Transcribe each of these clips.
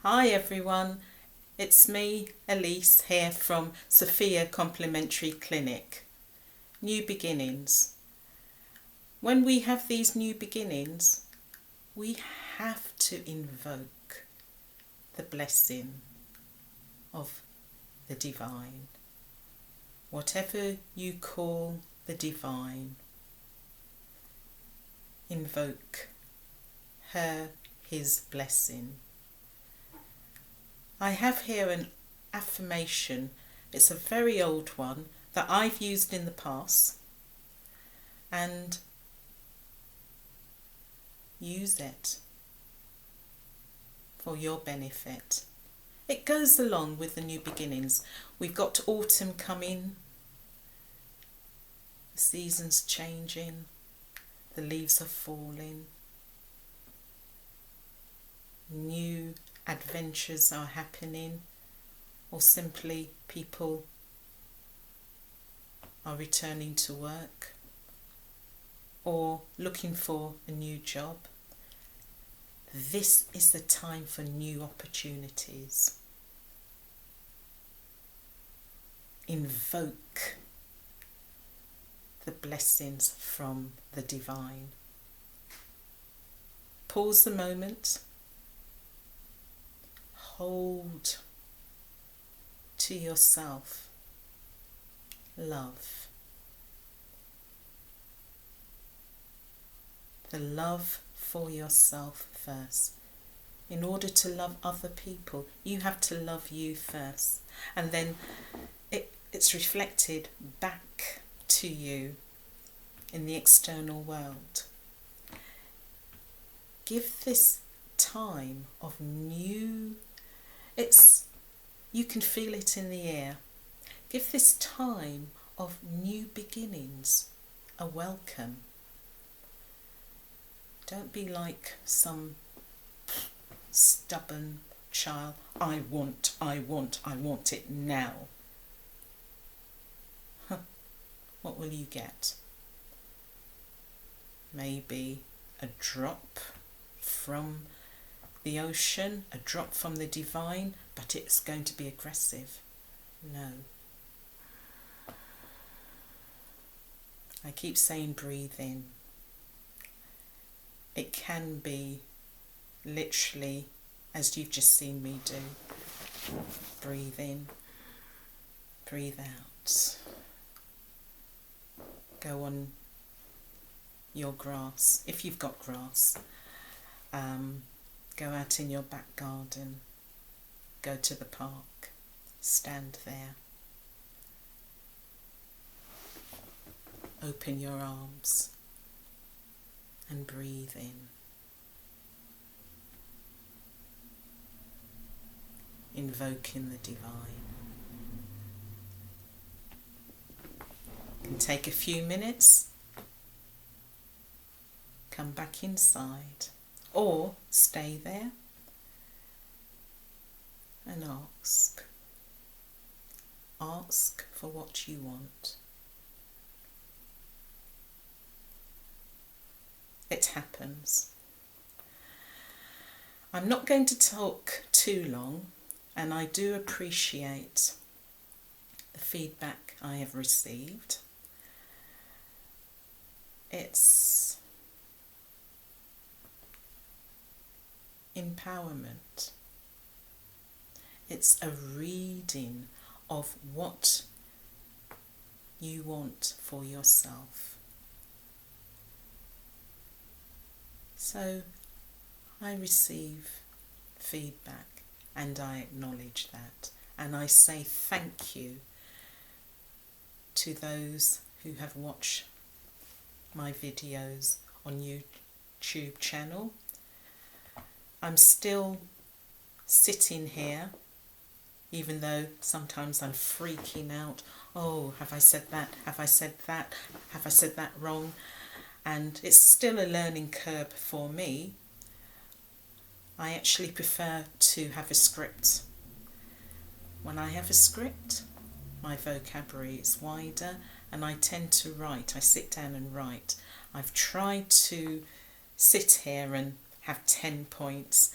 Hi everyone, it's me, Elise, here from Sophia Complementary Clinic. New beginnings. When we have these new beginnings, we have to invoke the blessing of the divine. Whatever you call the divine, invoke his blessing. I have here an affirmation. It's a very old one that I've used in the past, and use it for your benefit. It goes along with the new beginnings. We've got autumn coming, the season's changing, the leaves are falling, new adventures are happening, or simply people are returning to work or looking for a new job. This is the time for new opportunities. Invoke the blessings from the divine. Pause a moment. Hold to yourself love. The love for yourself first. In order to love other people, you have to love you first. And then it's reflected back to you in the external world. Give this time of new, you can feel it in the air. Give this time of new beginnings a welcome. Don't be like some stubborn child. I want it now. What will you get? Maybe a drop from the ocean, a drop from the divine, but it's going to be aggressive. No. I keep saying breathe in. It can be literally as you've just seen me do. Breathe in, breathe out. Go on your grass, if you've got grass. Go out in your back garden, go to the park, stand there. Open your arms and breathe in. Invoking the divine. You can take a few minutes, come back inside, or stay there and ask. Ask for what you want. It happens. I'm not going to talk too long, and I do appreciate the feedback I have received. It's empowerment. It's a reading of what you want for yourself. So I receive feedback and I acknowledge that, and I say thank you to those who have watched my videos on YouTube channel. I'm still sitting here, even though sometimes I'm freaking out. Oh, have I said that? Have I said that? Have I said that wrong? And it's still a learning curve for me. I actually prefer to have a script. When I have a script, my vocabulary is wider and I tend to write. I sit down and write. I've tried to sit here and have 10 points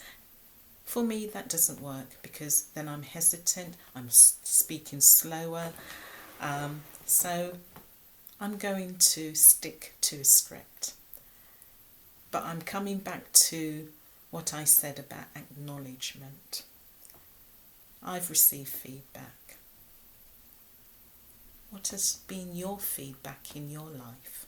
For me, that doesn't work because then I'm hesitant, I'm speaking slower. So I'm going to stick to a script. But I'm coming back to what I said about acknowledgement. I've received feedback. What has been your feedback in your life?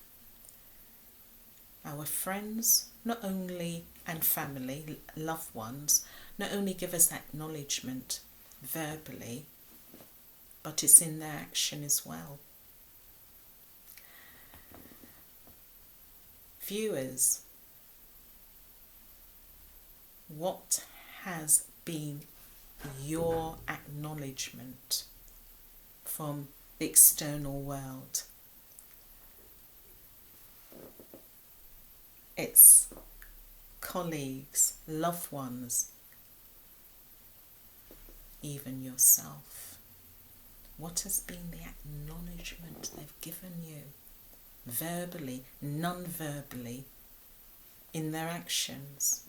Our friends, not only, and family, loved ones, not only give us acknowledgement verbally, but it's in their action as well. Viewers, what has been your acknowledgement from the external world? It's colleagues, loved ones, even yourself. What has been the acknowledgement they've given you? Verbally, non-verbally, in their actions.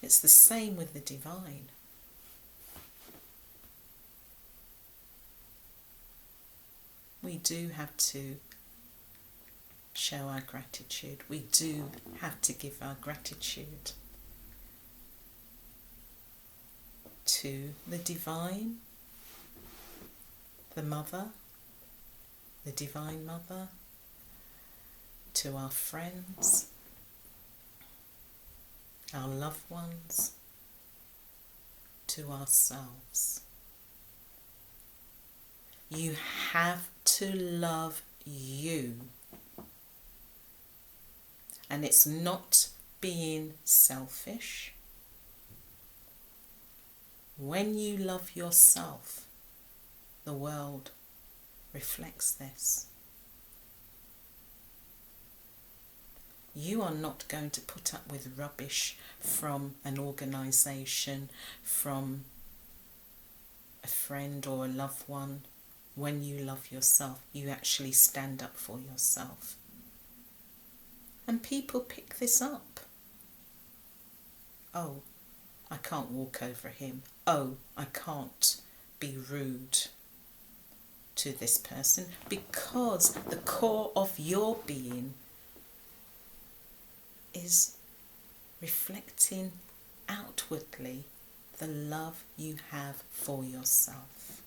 It's the same with the divine. We do have to show our gratitude. We do have to give our gratitude to the divine, the mother, the divine mother, to our friends, our loved ones, to ourselves. You have to love you. And it's not being selfish. When you love yourself, the world reflects this. You are not going to put up with rubbish from an organisation, from a friend or a loved one. When you love yourself, you actually stand up for yourself. And people pick this up. Oh, I can't walk over him. Oh, I can't be rude to this person, because the core of your being is reflecting outwardly the love you have for yourself.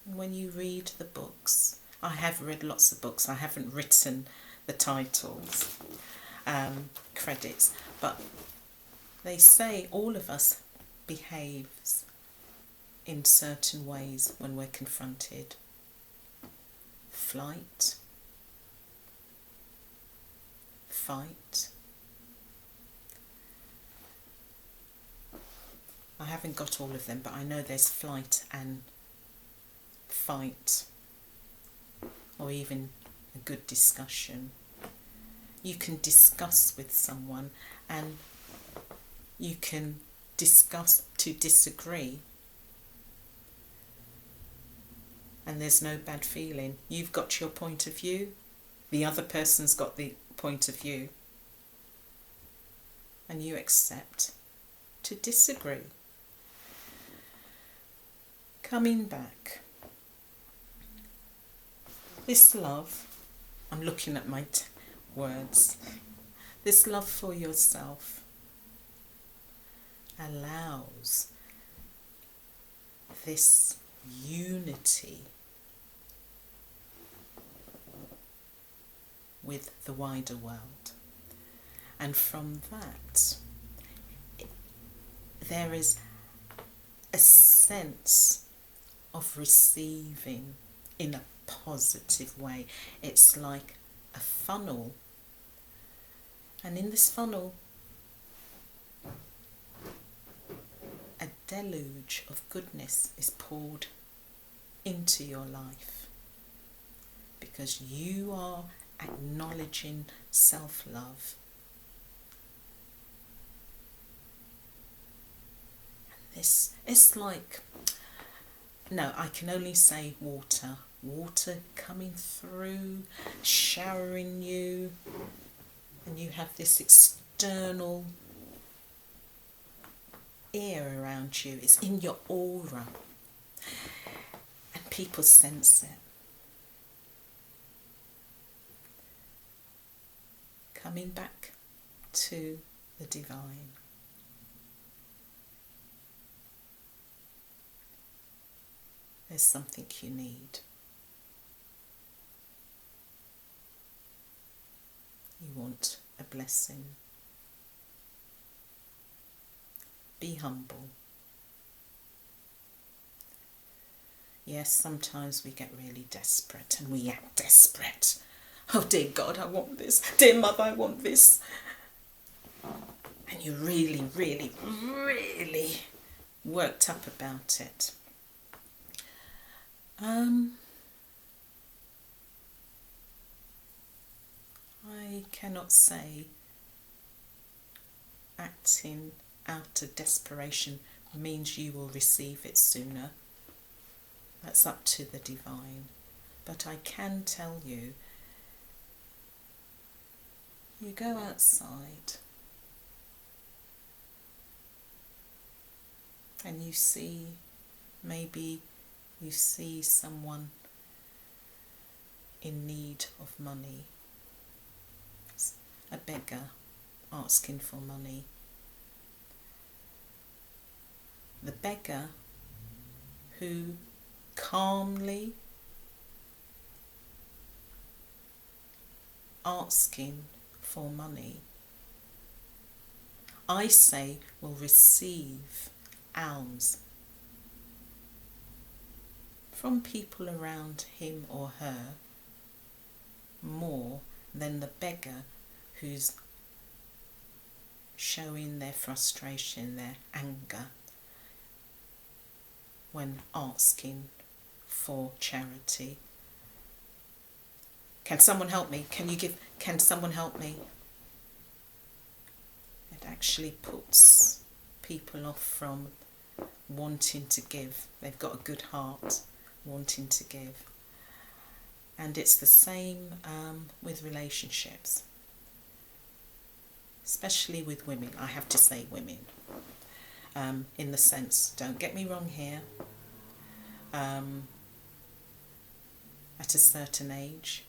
When you read the books, I have read lots of books, I haven't written the titles, credits, but they say all of us behaves in certain ways when we're confronted. Flight, fight. I haven't got all of them, but I know there's flight and fight, or even a good discussion. You can discuss with someone and you can discuss to disagree, and there's no bad feeling. You've got your point of view, the other person's got the point of view, and you accept to disagree. Coming back, this love, I'm looking at my words, this love for yourself allows this unity with the wider world. And from that, there is a sense of receiving in a positive way. It's like a funnel, and in this funnel a deluge of goodness is poured into your life, because you are acknowledging self-love. And this, it's like, no, I can only say water coming through, showering you have this external air around you. It's in your aura. And people sense it. Coming back to the divine. There's something you need. You want a blessing. Be humble. Yes, sometimes we get really desperate and we act desperate. Oh dear God, I want this. Dear Mother, I want this. And you're really, really, really worked up about it. I cannot say acting out of desperation means you will receive it sooner. That's up to the divine. But I can tell you, you go outside and you see, maybe you see someone in need of money, a beggar asking for money. The beggar who calmly asking for money, I say, will receive alms from people around him or her more than the beggar who's showing their frustration, their anger when asking for charity. Can someone help me? Can someone help me? It actually puts people off from wanting to give. They've got a good heart, wanting to give. And it's the same with relationships, especially with women. I have to say women, in the sense, don't get me wrong here, at a certain age,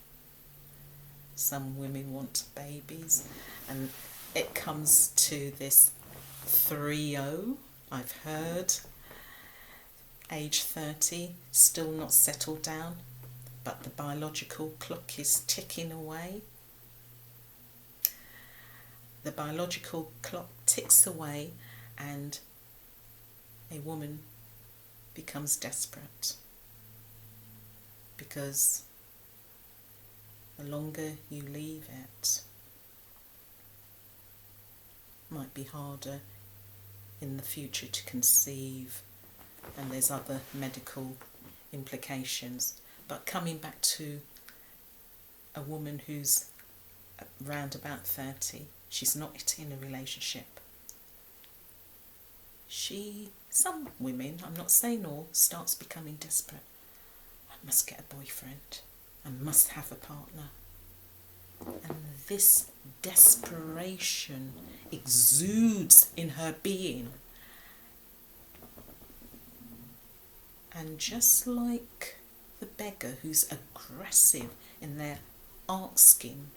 some women want babies, and it comes to this 3-0, I've heard, age 30, still not settled down, but the biological clock is ticking away. The biological clock ticks away and a woman becomes desperate, because the longer you leave it, might be harder in the future to conceive, and there's other medical implications. But coming back to a woman who's around about 30, she's not in a relationship. Some women, I'm not saying all, starts becoming desperate. I must get a boyfriend. I must have a partner. And this desperation exudes in her being. And just like the beggar who's aggressive in their asking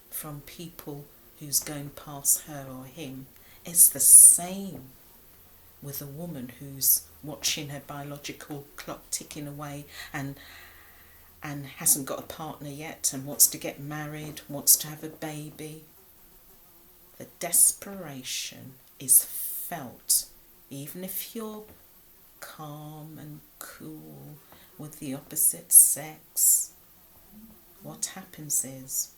from people who's going past her or him, it's the same with a woman who's watching her biological clock ticking away and hasn't got a partner yet and wants to get married, wants to have a baby. The desperation is felt, even if you're calm and cool with the opposite sex. What happens is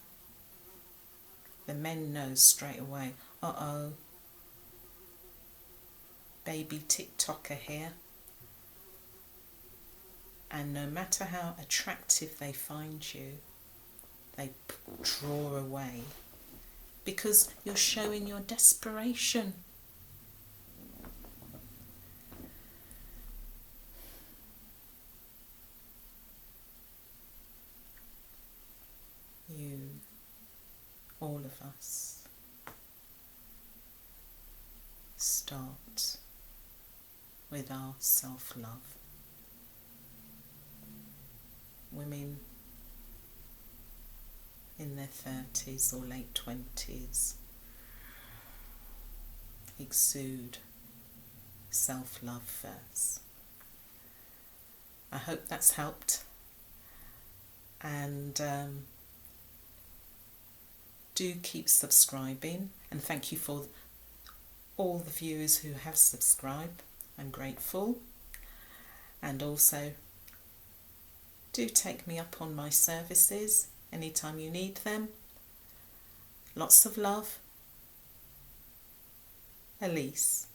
the men know straight away, uh-oh, baby TikToker here. And no matter how attractive they find you, they draw away because you're showing your desperation. You, all of us, start with our self-love. Women in their 30s or late 20s exude self-love first. I hope that's helped, and do keep subscribing, and thank you for all the viewers who have subscribed. I'm grateful. And also do take me up on my services anytime you need them. Lots of love, Elise.